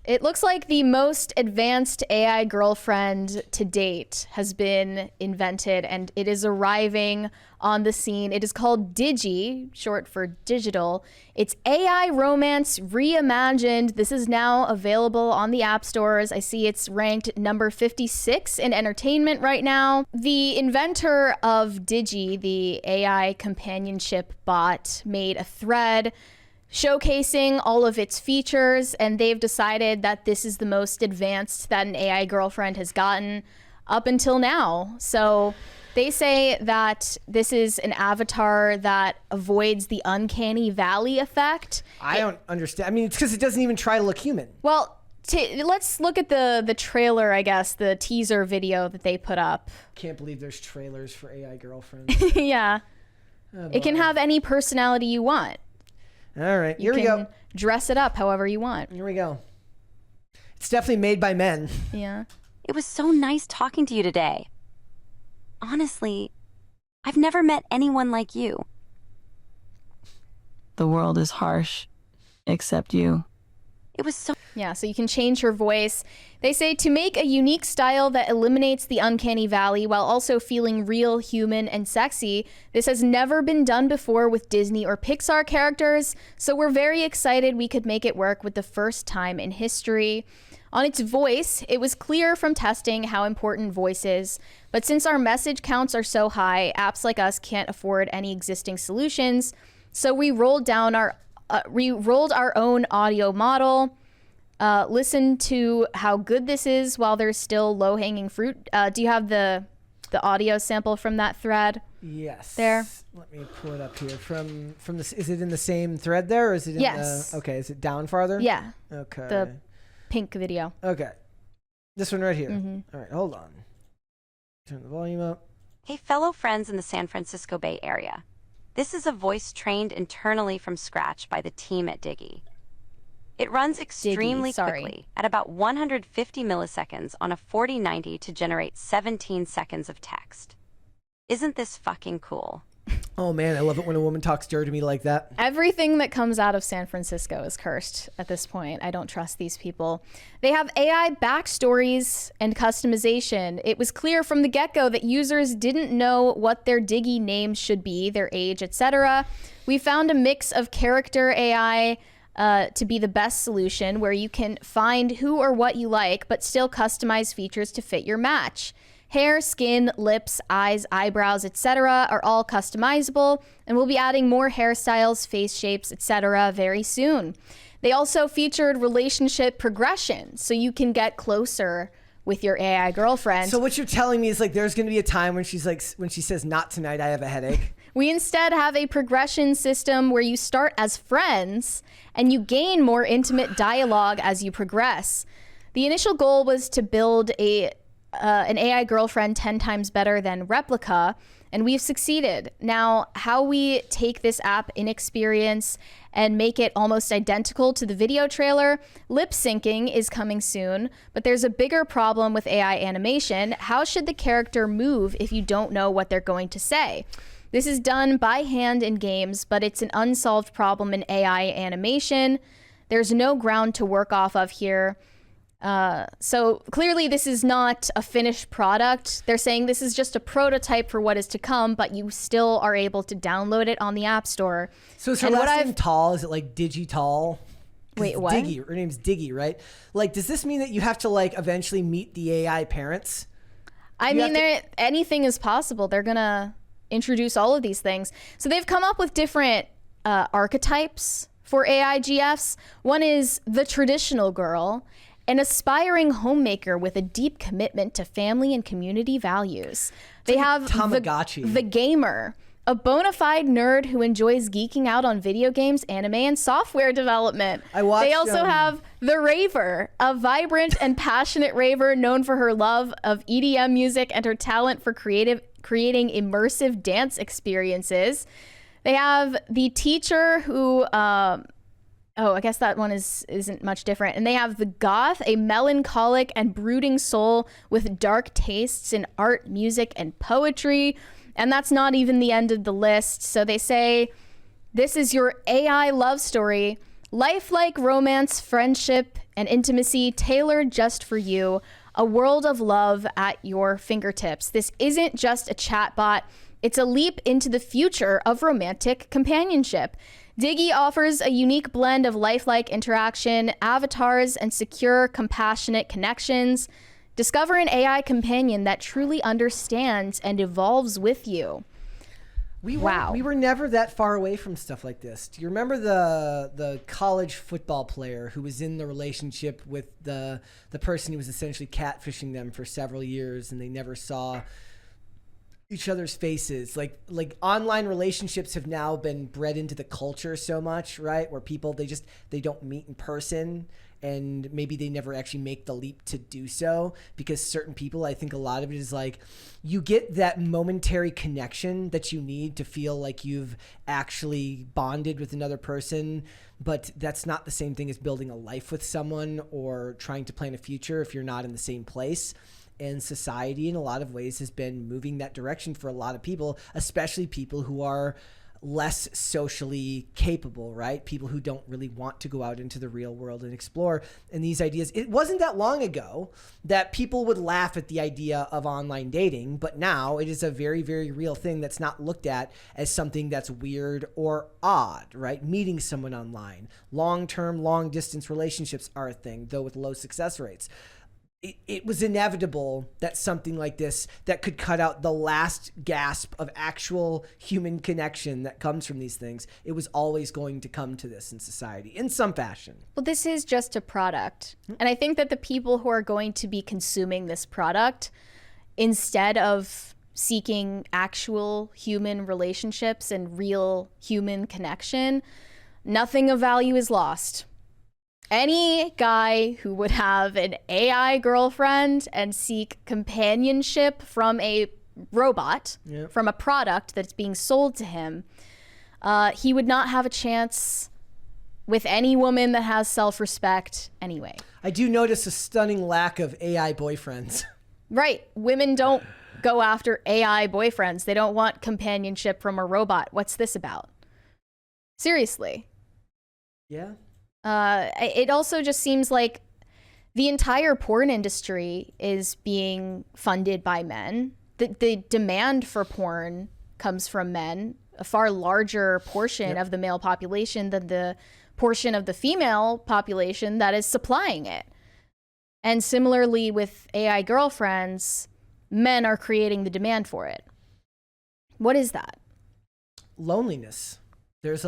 It looks like the most advanced AI girlfriend to date has been invented, and it is arriving on the scene. It is called Digi, short for digital. It's AI romance reimagined. This is now available on the app stores. I see it's ranked number 56 in entertainment right now. The inventor of Digi, the AI companionship bot, made a thread showcasing all of its features, and they've decided that this is the most advanced that an AI girlfriend has gotten up until now. So they say that this is an avatar that avoids the uncanny valley effect. I don't understand. I mean, it's because it doesn't even try to look human. Well, let's look at the trailer, I guess, the teaser video that they put up. Can't believe there's trailers for AI girlfriends. Yeah. Oh, it can have any personality you want. All right, You here we go. Dress it up however you want. Here we go. It's definitely made by men. Yeah. It was so nice talking to you today. Honestly, I've never met anyone like you. The world is harsh, except you. It was so... Yeah, so you can change your voice. They say to make a unique style that eliminates the uncanny valley while also feeling real, human, and sexy. This has never been done before with Disney or Pixar characters, so we're very excited we could make it work with the first time in history. On its voice, it was clear from testing how important voice is, but since our message counts are so high, apps like us can't afford any existing solutions, so we rolled our own audio model. Listen to how good this is while there's still low-hanging fruit. Do you have the audio sample from that thread? Yes. There. Let me pull it up here. From this, is it in the same thread there, or is it in Yes. the? Okay, is it down farther? Yeah. Okay. The pink video. Okay. This one right here. Mhm. All right, hold on. Turn the volume up. Hey, fellow friends in the San Francisco Bay Area. This is a voice trained internally from scratch by the team at Digi. It runs extremely quickly at about 150 milliseconds on a 4090 to generate 17 seconds of text. Isn't this fucking cool? Oh man, I love it when a woman talks dirty to me like that. Everything that comes out of San Francisco is cursed at this point. I don't trust these people. They have AI backstories and customization. It was clear from the get-go that users didn't know what their Digi names should be, their age, etc. We found a mix of character AI to be the best solution, where you can find who or what you like, but still customize features to fit your match. Hair, skin, lips, eyes, eyebrows, etc. are all customizable, and we'll be adding more hairstyles, face shapes, etc. very soon. They also featured relationship progression, so you can get closer with your AI girlfriend. So what you're telling me is like there's going to be a time when she's like, when she says, "Not tonight, I have a headache." We instead have a progression system where you start as friends and you gain more intimate dialogue as you progress. The initial goal was to build an AI girlfriend 10 times better than Replica, and we've succeeded. Now, how we take this app in experience and make it almost identical to the video trailer, lip syncing is coming soon, but there's a bigger problem with AI animation. How should the character move if you don't know what they're going to say? This is done by hand in games, but it's an unsolved problem in AI animation. There's no ground to work off of here. So clearly this is not a finished product. They're saying this is just a prototype for what is to come, but you still are able to download it on the App Store. So is her last name Tall? Is it like Digital? Wait, what? Her name's Diggy, right? Like, does this mean that you have to like eventually meet the AI parents? I mean, anything is possible. They're gonna introduce all of these things. So they've come up with different archetypes for AI GFs. One is the traditional girl, an aspiring homemaker with a deep commitment to family and community values. They have Tamagotchi. The gamer, a bona fide nerd who enjoys geeking out on video games, anime, and software development. They also have the raver, a vibrant and passionate raver known for her love of EDM music and her talent for creating immersive dance experiences. They have the teacher who, I guess that one isn't much different. And they have the goth, a melancholic and brooding soul with dark tastes in art, music, and poetry. And that's not even the end of the list. So they say, this is your AI love story, lifelike romance, friendship, and intimacy tailored just for you, a world of love at your fingertips. This isn't just a chatbot, it's a leap into the future of romantic companionship. Digi offers a unique blend of lifelike interaction, avatars, and secure, compassionate connections. Discover an AI companion that truly understands and evolves with you. We were never that far away from stuff like this. Do you remember the college football player who was in the relationship with the person who was essentially catfishing them for several years, and they never saw each other's faces? Like online relationships have now been bred into the culture so much, right? Where people they don't meet in person, and maybe they never actually make the leap to do so because certain people, I think a lot of it is like you get that momentary connection that you need to feel like you've actually bonded with another person, but that's not the same thing as building a life with someone or trying to plan a future if you're not in the same place. And society in a lot of ways has been moving that direction for a lot of people, especially people who are less socially capable, right? People who don't really want to go out into the real world and explore. And these ideas, it wasn't that long ago that people would laugh at the idea of online dating, but now it is a very, very real thing that's not looked at as something that's weird or odd, right? Meeting someone online, long-term, long-distance relationships are a thing, though with low success rates. It was inevitable that something like this that could cut out the last gasp of actual human connection that comes from these things, it was always going to come to this in society in some fashion. Well, this is just a product. And I think that the people who are going to be consuming this product, instead of seeking actual human relationships and real human connection, nothing of value is lost. Any guy who would have an AI girlfriend and seek companionship from a robot, from a product that's being sold to him, he would not have a chance with any woman that has self-respect anyway. I do notice a stunning lack of AI boyfriends. Right. Women don't go after AI boyfriends. They don't want companionship from a robot. What's this about? Seriously. Yeah. It also just seems like the entire porn industry is being funded by men. The demand for porn comes from men, a far larger portion of the male population than the portion of the female population that is supplying it. And similarly with AI girlfriends, men are creating the demand for it. What is that? Loneliness. There's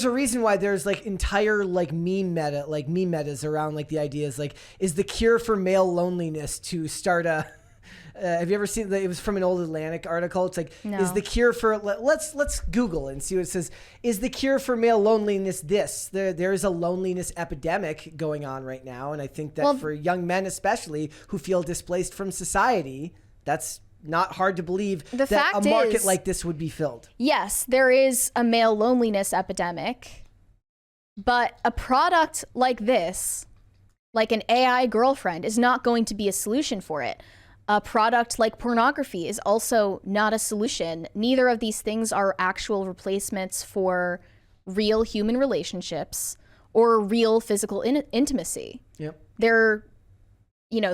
a reason why there's like entire like meme metas around like the idea is like, is the cure for male loneliness to start a, have you ever seen it was from an old Atlantic article? It's like, no. Is the cure for, let's Google and see what it says. Is the cure for male loneliness this? There is a loneliness epidemic going on right now. And I think that for young men, especially who feel displaced from society, that's not hard to believe that a market like this would be filled. Yes, there is a male loneliness epidemic, but a product like this, like an AI girlfriend, is not going to be a solution for it. A product like pornography is also not a solution. Neither of these things are actual replacements for real human relationships or real physical intimacy. Yep.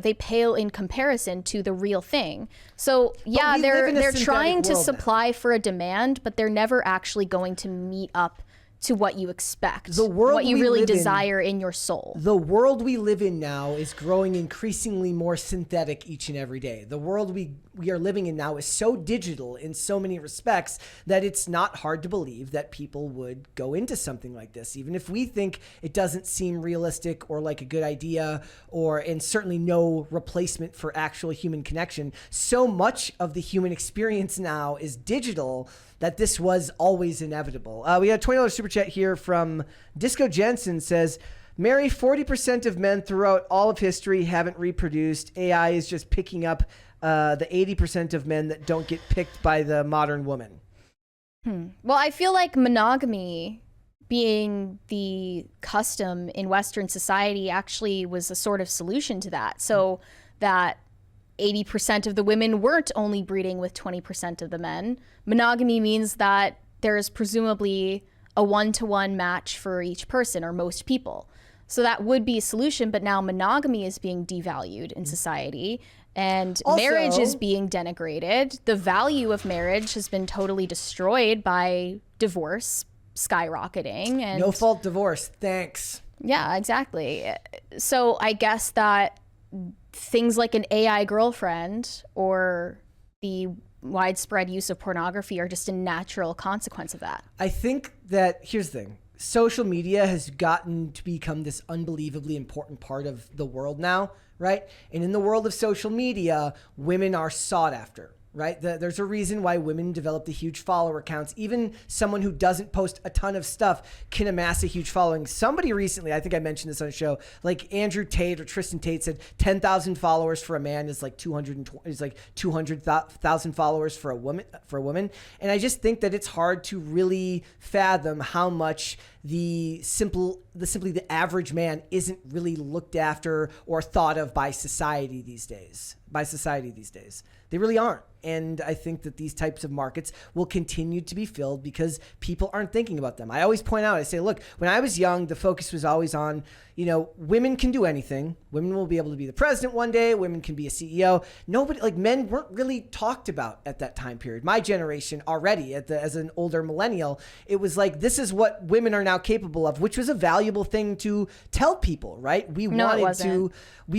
They pale in comparison to the real thing. So yeah, they're trying to supply for a demand, but they're never actually going to meet up to what you expect, what you really desire in your soul. The world we live in now is growing increasingly more synthetic each and every day. The world we are living in now is so digital in so many respects that it's not hard to believe that people would go into something like this, even if we think it doesn't seem realistic or like a good idea, and certainly no replacement for actual human connection. So much of the human experience now is digital that this was always inevitable. We got a $20 super chat here from Disco Jensen. Says, Mary, 40% of men throughout all of history haven't reproduced. AI is just picking up the 80% of men that don't get picked by the modern woman. Well, I feel like monogamy being the custom in Western society actually was a sort of solution to that. So that 80% of the women weren't only breeding with 20% of the men. Monogamy means that there is presumably a one-to-one match for each person, or most people. So that would be a solution, but now monogamy is being devalued in society, and Also, marriage is being denigrated. The value of marriage has been totally destroyed by divorce skyrocketing. And no fault divorce. Thanks. yeah, exactly. So I guess that things like an AI girlfriend or the widespread use of pornography are just a natural consequence of that. I think that here's the thing. Social media has gotten to become this unbelievably important part of the world now, right? And in the world of social media, women are sought after, right? There's a reason why women develop the huge follower counts. Even someone who doesn't post a ton of stuff can amass a huge following. Somebody recently, I think I mentioned this on a show, like Andrew Tate or Tristan Tate said 10,000 followers for a man is like 200,000 followers for a woman. And I just think that it's hard to really fathom how much simply the average man isn't really looked after or thought of by society these days. They really aren't. And I think that these types of markets will continue to be filled because people aren't thinking about them. I always point out, I say, look, when I was young, the focus was always on, women can do anything. Women will be able to be the president one day. Women can be a CEO. Nobody, like men weren't really talked about at that time period. My generation already, as an older millennial, it was like, this is what women are now capable of, which was a valuable thing to tell people, right? We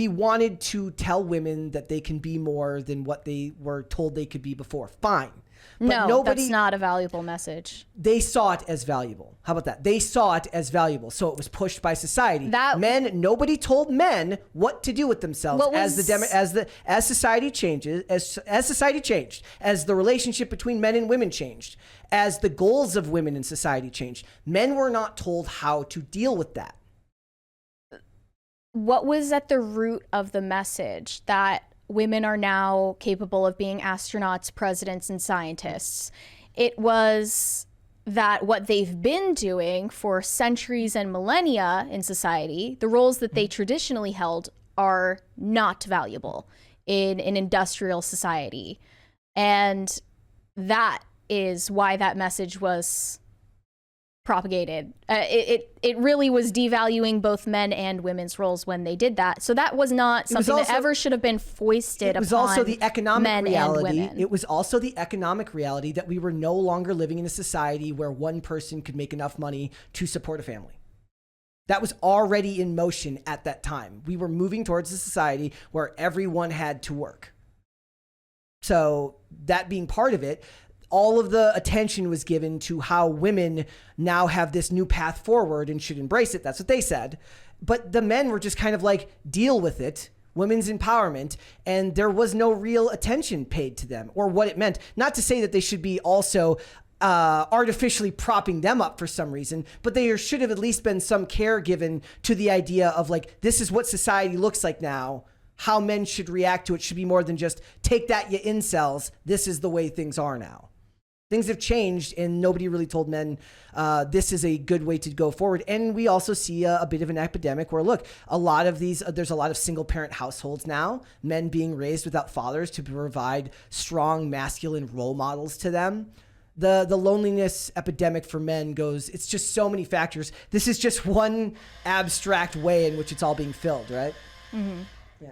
wanted to tell women that they can be more than what they were told they could be before. Fine. But that's not a valuable message. They saw it as valuable. How about that? They saw it as valuable. So it was pushed by society. Nobody told men what to do with themselves as society changes, as society changed, as the relationship between men and women changed, as the goals of women in society changed. Men were not told how to deal with that. What was at the root of the message that women are now capable of being astronauts, presidents, and scientists? It was that what they've been doing for centuries and millennia in society, the roles that they traditionally held, are not valuable in an industrial society. And that is why that message was propagated. It really was devaluing both men and women's roles when they did that. So that was not something that ever should have been foisted upon men and women. It was also the economic reality. It was also the economic reality that we were no longer living in a society where one person could make enough money to support a family. That was already in motion at that time. We were moving towards a society where everyone had to work. So that being part of it, all of the attention was given to how women now have this new path forward and should embrace it. That's what they said. But the men were just kind of like, deal with it, women's empowerment. And there was no real attention paid to them or what it meant. Not to say that they should be also artificially propping them up for some reason, but there should have at least been some care given to the idea of like, this is what society looks like now. How men should react to it should be more than just take that, you incels. This is the way things are now. Things have changed and nobody really told men this is a good way to go forward. And we also see a bit of an epidemic where, look, there's a lot of single parent households now, men being raised without fathers to provide strong masculine role models to them. The loneliness epidemic for men it's just so many factors. This is just one abstract way in which it's all being filled, right? Mm-hmm. Yeah.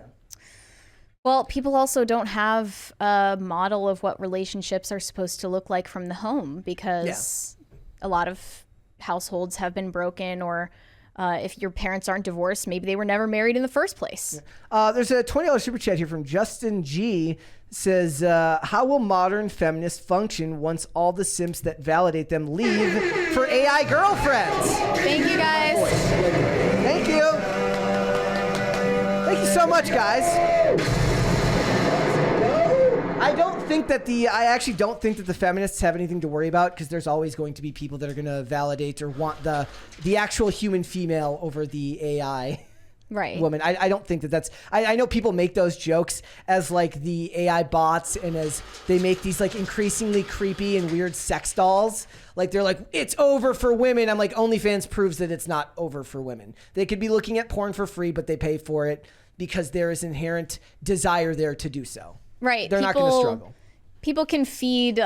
Well, people also don't have a model of what relationships are supposed to look like from the home because a lot of households have been broken, or if your parents aren't divorced, maybe they were never married in the first place. Yeah. There's a $20 super chat here from Justin G. Says, how will modern feminists function once all the simps that validate them leave for AI girlfriends? Thank you, guys. Thank you. Thank you so much, guys. I actually don't think that the feminists have anything to worry about because there's always going to be people that are going to validate or want the actual human female over the AI woman. I don't think that's... I know people make those jokes as like the AI bots and as they make these like increasingly creepy and weird sex dolls. Like they're like, it's over for women. I'm like, OnlyFans proves that it's not over for women. They could be looking at porn for free, but they pay for it because there is inherent desire there to do so. Right. They're not going to struggle. People can feed,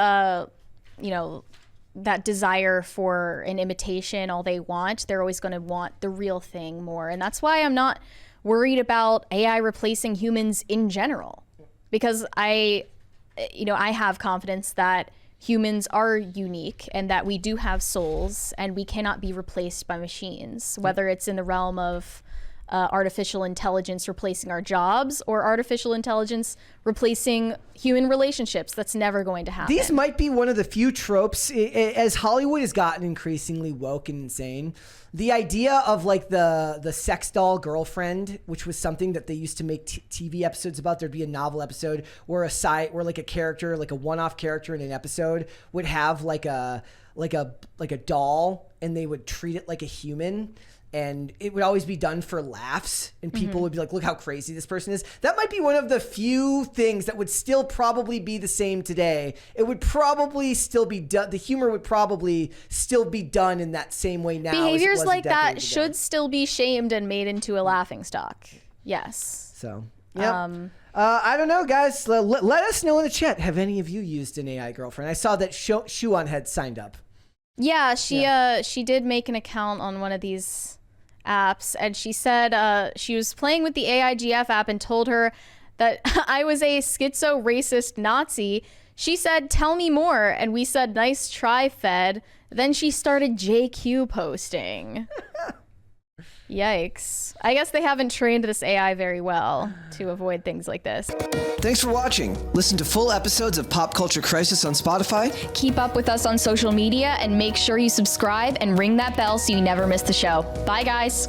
that desire for an imitation all they want. They're always going to want the real thing more. And that's why I'm not worried about AI replacing humans in general, because I have confidence that humans are unique and that we do have souls and we cannot be replaced by machines, whether it's in the realm of artificial intelligence replacing our jobs or artificial intelligence replacing human relationships. That's never going to happen. These might be one of the few tropes, as Hollywood has gotten increasingly woke and insane. The idea of like the sex doll girlfriend, which was something that they used to make TV episodes about. There'd be a novel episode where like a character, like a one-off character in an episode would have like a doll, and they would treat it like a human. And it would always be done for laughs, and people would be like, look how crazy this person is. That might be one of the few things that would still probably be the same today. It would probably still be done. The humor would probably still be done in that same way now. Behaviors like that should still be shamed and made into a laughingstock. Yes. So, yeah. I don't know, guys. Let us know in the chat. Have any of you used an AI girlfriend? I saw that Shuan had signed up. Yeah, she did make an account on one of these apps, and she said she was playing with the AIGF app and told her that I was a schizo racist Nazi. She said, "Tell me more," and we said, "Nice try, Fed." Then she started JQ posting. Yikes. I guess they haven't trained this AI very well to avoid things like this. Thanks for watching. Listen to full episodes of Pop Culture Crisis on Spotify. Keep up with us on social media and make sure you subscribe and ring that bell so you never miss the show. Bye, guys.